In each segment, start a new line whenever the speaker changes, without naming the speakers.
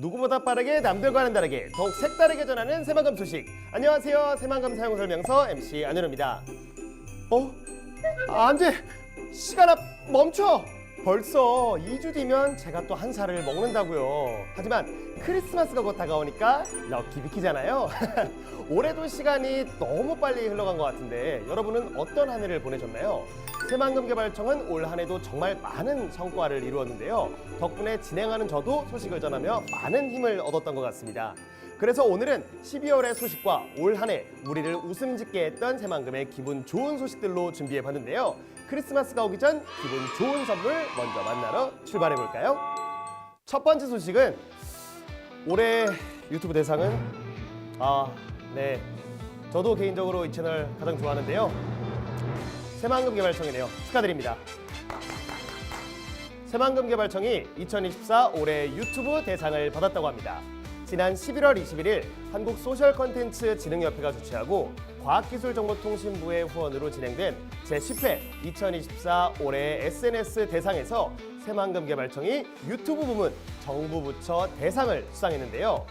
누구보다 빠르게 남들과는 다르게 더욱 색다르게 전하는 새만금 소식. 안녕하세요. 새만금 사용설명서 MC 안현우입니다. 안 돼! 시간아 멈춰! 벌써 2주 뒤면 제가 또 한 살을 먹는다고요. 하지만 크리스마스가 곧 다가오니까 럭키비키잖아요. 올해도 시간이 너무 빨리 흘러간 것 같은데 여러분은 어떤 한 해를 보내셨나요? 새만금개발청은 올 한 해도 정말 많은 성과를 이루었는데요. 덕분에 진행하는 저도 소식을 전하며 많은 힘을 얻었던 것 같습니다. 그래서 오늘은 12월의 소식과 올 한 해 우리를 웃음 짓게 했던 새만금의 기분 좋은 소식들로 준비해봤는데요. 크리스마스가 오기 전 기분 좋은 선물 먼저 만나러 출발해볼까요? 첫 번째 소식은 올해 유튜브 대상은 네, 저도 개인적으로 이 채널 가장 좋아하는데요. 새만금개발청이네요. 축하드립니다. 새만금개발청이 2024 올해 유튜브 대상을 받았다고 합니다. 지난 11월 21일 한국소셜콘텐츠진흥협회가 주최하고 과학기술정보통신부의 후원으로 진행된 제10회 2024 올해 SNS 대상에서 새만금개발청이 유튜브 부문 정부부처 대상을 수상했는데요.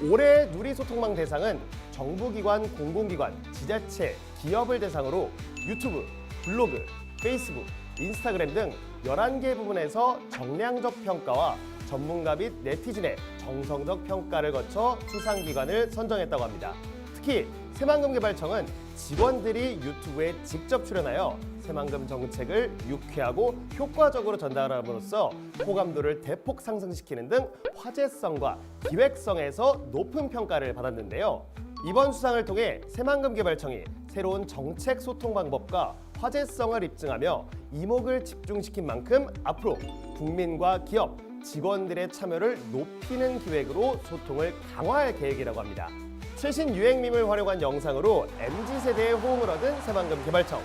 올해 누리소통망 대상은 정부기관, 공공기관, 지자체, 기업을 대상으로 유튜브, 블로그, 페이스북, 인스타그램 등 11개 부분에서 정량적 평가와 전문가 및 네티즌의 정성적 평가를 거쳐 수상기관을 선정했다고 합니다. 특히 새만금개발청은 직원들이 유튜브에 직접 출연하여 새만금 정책을 유쾌하고 효과적으로 전달함으로써 호감도를 대폭 상승시키는 등 화제성과 기획성에서 높은 평가를 받았는데요. 이번 수상을 통해 새만금개발청이 새로운 정책 소통 방법과 화제성을 입증하며 이목을 집중시킨 만큼 앞으로 국민과 기업, 직원들의 참여를 높이는 기획으로 소통을 강화할 계획이라고 합니다. 최신 유행밈을 활용한 영상으로 MZ세대의 호응을 얻은 새만금개발청.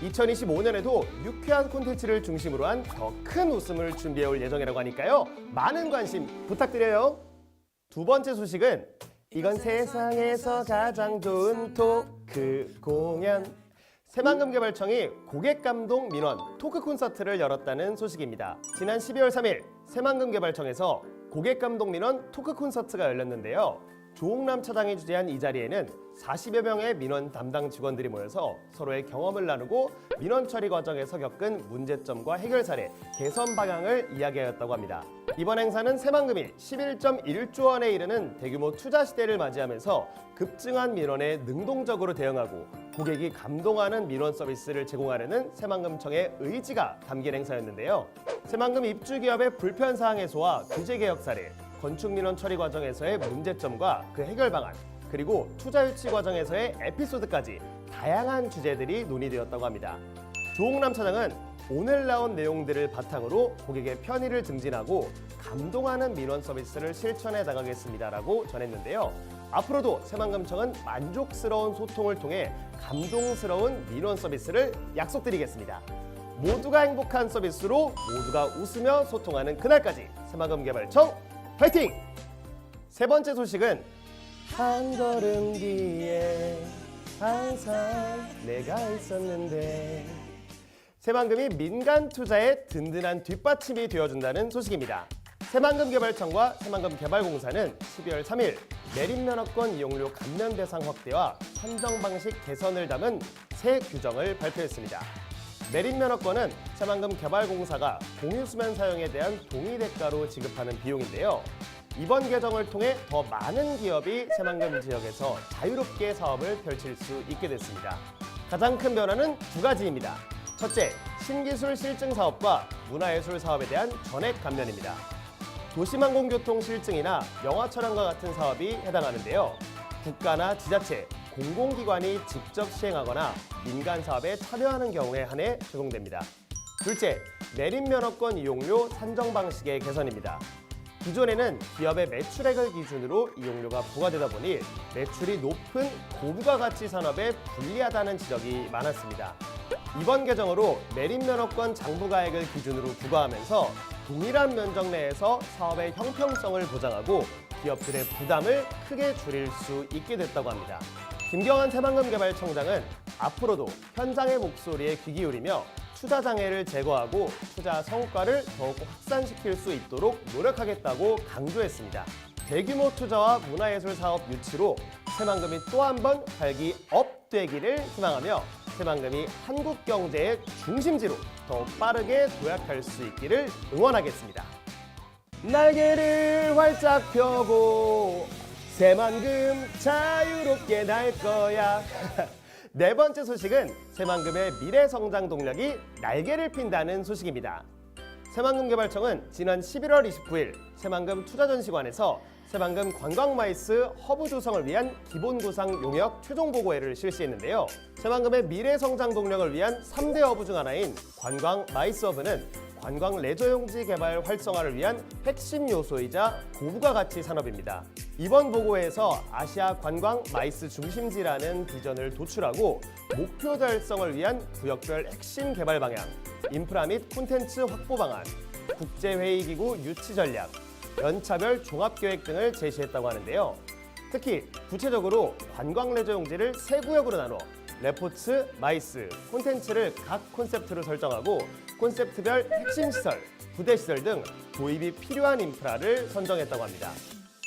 2025년에도 유쾌한 콘텐츠를 중심으로 한 더 큰 웃음을 준비해올 예정이라고 하니까요. 많은 관심 부탁드려요. 두 번째 소식은 이건 세상에서 가장 좋은 토크 공연. 새만금개발청이 고객감동 민원 토크 콘서트를 열었다는 소식입니다. 지난 12월 3일 새만금개발청에서 고객감동 민원 토크 콘서트가 열렸는데요. 조옥남 차장이 주재한 이 자리에는 40여 명의 민원 담당 직원들이 모여서 서로의 경험을 나누고 민원 처리 과정에서 겪은 문제점과 해결 사례, 개선 방향을 이야기하였다고 합니다. 이번 행사는 새만금이 11.1조 원에 이르는 대규모 투자 시대를 맞이하면서 급증한 민원에 능동적으로 대응하고 고객이 감동하는 민원 서비스를 제공하려는 새만금청의 의지가 담긴 행사였는데요. 새만금 입주기업의 불편사항 해소와 규제개혁 사례, 건축민원 처리 과정에서의 문제점과 그 해결 방안, 그리고 투자 유치 과정에서의 에피소드까지 다양한 주제들이 논의되었다고 합니다. 조옥남 차장은 오늘 나온 내용들을 바탕으로 고객의 편의를 증진하고 감동하는 민원 서비스를 실천해 나가겠습니다라고 전했는데요. 앞으로도 새만금청은 만족스러운 소통을 통해 감동스러운 민원 서비스를 약속드리겠습니다. 모두가 행복한 서비스로 모두가 웃으며 소통하는 그날까지 새만금개발청 파이팅! 세 번째 소식은 한 걸음 뒤에 항상 내가 있었는데. 새만금이 민간 투자에 든든한 뒷받침이 되어준다는 소식입니다. 새만금개발청과 새만금개발공사는 12월 3일 내림면허권 이용료 감면 대상 확대와 산정 방식 개선을 담은 새 규정을 발표했습니다. 내림면허권은 새만금개발공사가 공유수면 사용에 대한 동의 대가로 지급하는 비용인데요. 이번 개정을 통해 더 많은 기업이 새만금 지역에서 자유롭게 사업을 펼칠 수 있게 됐습니다. 가장 큰 변화는 두 가지입니다. 첫째, 신기술 실증 사업과 문화예술 사업에 대한 전액 감면입니다. 도시망공교통 실증이나 영화 촬영과 같은 사업이 해당하는데요. 국가나 지자체, 공공기관이 직접 시행하거나 민간 사업에 참여하는 경우에 한해 적용됩니다. 둘째, 내림면허권 이용료 산정 방식의 개선입니다. 기존에는 기업의 매출액을 기준으로 이용료가 부과되다 보니 매출이 높은 고부가가치 산업에 불리하다는 지적이 많았습니다. 이번 개정으로 내림면허권 장부가액을 기준으로 부과하면서 동일한 면적 내에서 사업의 형평성을 보장하고 기업들의 부담을 크게 줄일 수 있게 됐다고 합니다. 김경환 새만금개발청장은 앞으로도 현장의 목소리에 귀 기울이며 투자 장애를 제거하고 투자 성과를 더욱 확산시킬 수 있도록 노력하겠다고 강조했습니다. 대규모 투자와 문화예술 사업 유치로 새만금이 또 한 번 활기업되기를 희망하며 새만금이 한국 경제의 중심지로 더 빠르게 도약할 수 있기를 응원하겠습니다. 날개를 활짝 펴고 새만금 자유롭게 날 거야. 네 번째 소식은 새만금의 미래 성장 동력이 날개를 핀다는 소식입니다. 새만금개발청은 지난 11월 29일 새만금 투자전시관에서 새만금 관광마이스 허브 조성을 위한 기본구상 용역 최종 보고회를 실시했는데요. 새만금의 미래 성장 동력을 위한 3대 허브 중 하나인 관광마이스 허브는 관광 레저용지 개발 활성화를 위한 핵심 요소이자 고부가가치 산업입니다. 이번 보고회에서 아시아 관광 마이스 중심지라는 비전을 도출하고 목표 달성을 위한 구역별 핵심 개발 방향, 인프라 및 콘텐츠 확보 방안, 국제회의기구 유치 전략, 연차별 종합계획 등을 제시했다고 하는데요. 특히 구체적으로 관광 레저용지를 3구역으로 나눠 레포츠, 마이스, 콘텐츠를 각 콘셉트로 설정하고 콘셉트별 핵심 시설, 부대 시설 등 도입이 필요한 인프라를 선정했다고 합니다.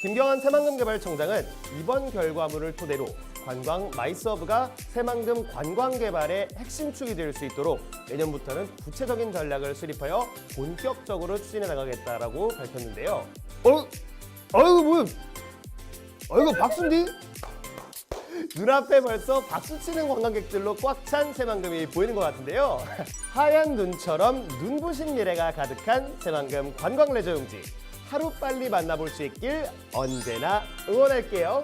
김경환 새만금개발청장은 이번 결과물을 토대로 관광 마이스허브가 새만금 관광 개발의 핵심 축이 될 수 있도록 내년부터는 구체적인 전략을 수립하여 본격적으로 추진해 나가겠다라고 밝혔는데요.
이거 박수인데?
눈앞에 벌써 박수치는 관광객들로 꽉 찬 새만금이 보이는 것 같은데요. 하얀 눈처럼 눈부신 미래가 가득한 새만금 관광 레저용지. 하루빨리 만나볼 수 있길 언제나 응원할게요.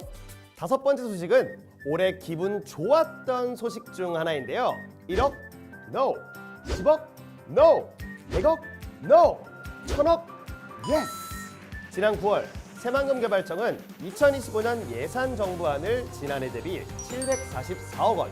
5번째 소식은 올해 기분 좋았던 소식 중 하나인데요. 1억? No. 10억? No. 100억? No. 1000억? Yes. 지난 9월 새만금개발청은 2025년 예산 정부안을 지난해 대비 744억 원,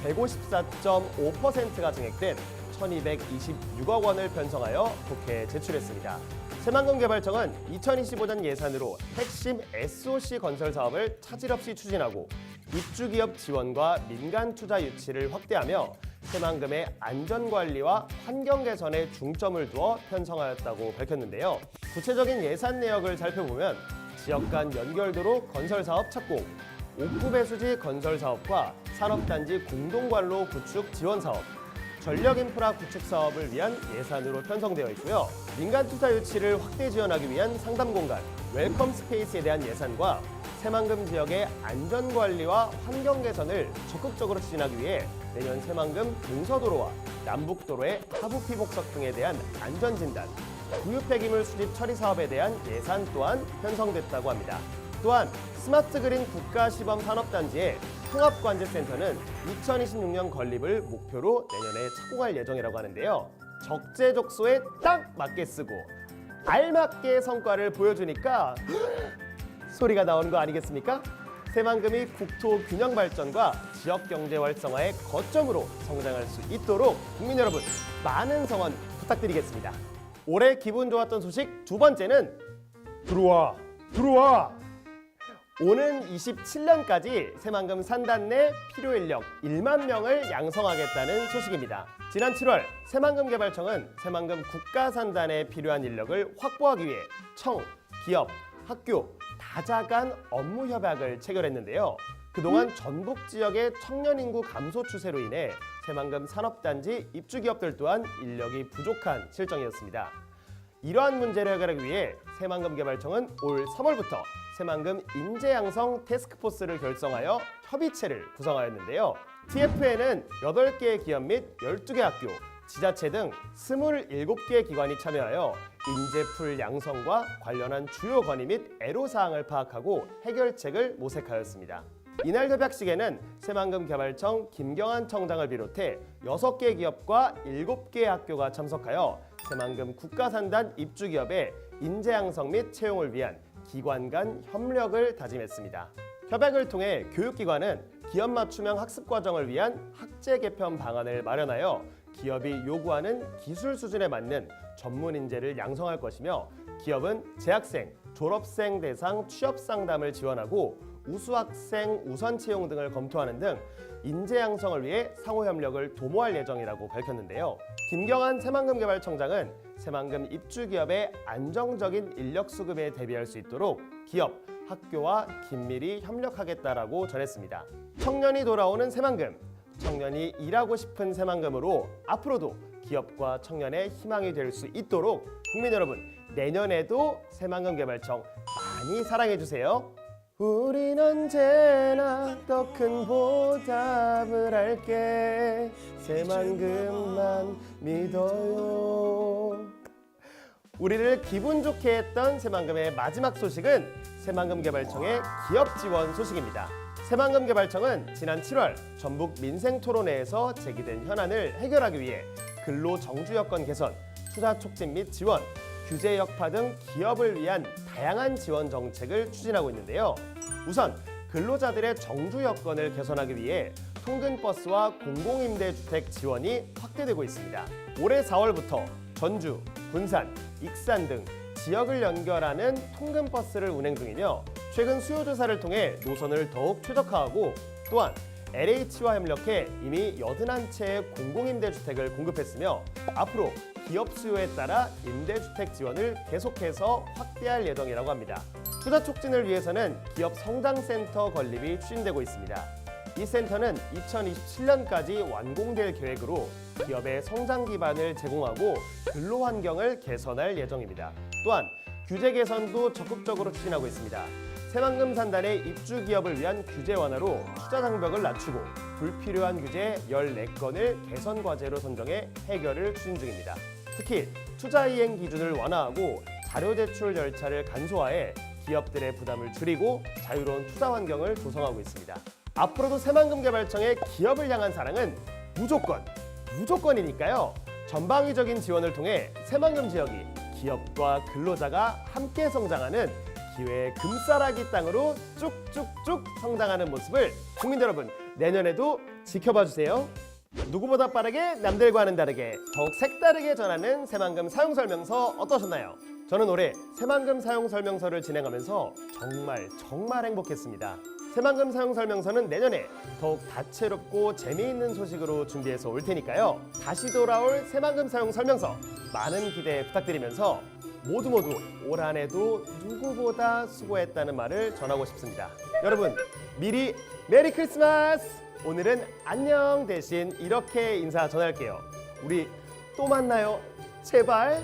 154.5%가 증액된 1226억 원을 편성하여 국회에 제출했습니다. 새만금개발청은 2025년 예산으로 핵심 SOC 건설 사업을 차질 없이 추진하고 입주기업 지원과 민간 투자 유치를 확대하며 새만금의 안전관리와 환경 개선에 중점을 두어 편성하였다고 밝혔는데요. 구체적인 예산 내역을 살펴보면 지역 간 연결도로 건설 사업 착공, 옥구 배수지 건설 사업과 산업단지 공동관로 구축 지원 사업, 전력 인프라 구축 사업을 위한 예산으로 편성되어 있고요. 민간 투자 유치를 확대 지원하기 위한 상담 공간, 웰컴 스페이스에 대한 예산과 새만금 지역의 안전관리와 환경 개선을 적극적으로 추진하기 위해 내년 새만금 동서도로와 남북도로의 하부 피복석 등에 대한 안전진단, 구유 폐기물 수집 처리 사업에 대한 예산 또한 편성됐다고 합니다. 또한 스마트 그린 국가시범 산업단지의 통합관제센터는 2026년 건립을 목표로 내년에 착공할 예정이라고 하는데요. 적재적소에 딱 맞게 쓰고 알맞게 성과를 보여주니까 소리가 나오는 거 아니겠습니까? 새만금이 국토 균형 발전과 지역 경제 활성화의 거점으로 성장할 수 있도록 국민 여러분 많은 성원 부탁드리겠습니다. 올해 기분 좋았던 소식 2번째는 들어와. 오는 27년까지 새만금 산단 내 필요 인력 1만 명을 양성하겠다는 소식입니다. 지난 7월 새만금개발청은 새만금 국가산단에 필요한 인력을 확보하기 위해 청, 기업, 학교, 다자 간 업무 협약을 체결했는데요. 그동안 전북 지역의 청년 인구 감소 추세로 인해 새만금 산업단지 입주기업들 또한 인력이 부족한 실정이었습니다. 이러한 문제를 해결하기 위해 새만금개발청은 올 3월부터 새만금 인재양성 태스크포스를 결성하여 협의체를 구성하였는데요. TF에는 8개의 기업 및 12개 학교, 지자체 등 27개의 기관이 참여하여 인재풀 양성과 관련한 주요 건의 및 애로사항을 파악하고 해결책을 모색하였습니다. 이날 협약식에는 새만금개발청 김경환 청장을 비롯해 6개 기업과 7개의 학교가 참석하여 새만금 국가산단 입주기업의 인재양성 및 채용을 위한 기관 간 협력을 다짐했습니다. 협약을 통해 교육기관은 기업 맞춤형 학습 과정을 위한 학제 개편 방안을 마련하여 기업이 요구하는 기술 수준에 맞는 전문 인재를 양성할 것이며 기업은 재학생, 졸업생 대상 취업 상담을 지원하고 우수학생 우선 채용 등을 검토하는 등 인재 양성을 위해 상호 협력을 도모할 예정이라고 밝혔는데요. 김경환 새만금개발청장은 새만금 입주 기업의 안정적인 인력 수급에 대비할 수 있도록 기업, 학교와 긴밀히 협력하겠다라고 전했습니다. 청년이 돌아오는 새만금, 청년이 일하고 싶은 새만금으로 앞으로도 기업과 청년의 희망이 될 수 있도록 국민 여러분, 내년에도 새만금개발청 많이 사랑해 주세요. 우린 언제나 더 큰 보답을 할게. 새만금만 믿어요. 우리를 기분 좋게 했던 새만금의 마지막 소식은 새만금개발청의 기업 지원 소식입니다. 새만금개발청은 지난 7월 전북 민생토론회에서 제기된 현안을 해결하기 위해 근로 정주 여건 개선, 투자 촉진 및 지원, 규제 역파 등 기업을 위한 다양한 지원 정책을 추진하고 있는데요. 우선 근로자들의 정주 여건을 개선하기 위해 통근버스와 공공임대주택 지원이 확대되고 있습니다. 올해 4월부터 전주, 군산, 익산 등 지역을 연결하는 통근버스를 운행 중이며 최근 수요조사를 통해 노선을 더욱 최적화하고 또한 LH와 협력해 이미 81채의 공공임대주택을 공급했으며 앞으로 기업 수요에 따라 임대주택 지원을 계속해서 확대할 예정이라고 합니다. 투자 촉진을 위해서는 기업 성장센터 건립이 추진되고 있습니다. 이 센터는 2027년까지 완공될 계획으로 기업의 성장 기반을 제공하고 근로 환경을 개선할 예정입니다. 또한 규제 개선도 적극적으로 추진하고 있습니다. 새만금 산단의 입주 기업을 위한 규제 완화로 투자 장벽을 낮추고 불필요한 규제 14건을 개선 과제로 선정해 해결을 추진 중입니다. 특히 투자 이행 기준을 완화하고 자료 제출 절차를 간소화해 기업들의 부담을 줄이고 자유로운 투자 환경을 조성하고 있습니다. 앞으로도 새만금개발청의 기업을 향한 사랑은 무조건이니까요. 전방위적인 지원을 통해 새만금 지역이 기업과 근로자가 함께 성장하는 기회의 금싸라기 땅으로 쭉쭉쭉 성장하는 모습을 국민 여러분 내년에도 지켜봐 주세요. 누구보다 빠르게 남들과는 다르게 더욱 색다르게 전하는 새만금 사용설명서 어떠셨나요? 저는 올해 새만금 사용설명서를 진행하면서 정말 행복했습니다. 새만금 사용설명서는 내년에 더욱 다채롭고 재미있는 소식으로 준비해서 올 테니까요. 다시 돌아올 새만금 사용설명서 많은 기대 부탁드리면서 모두 올 한 해도 누구보다 수고했다는 말을 전하고 싶습니다. 여러분 미리 메리 크리스마스! 오늘은 안녕 대신 이렇게 인사 전할게요. 우리 또 만나요. 제발.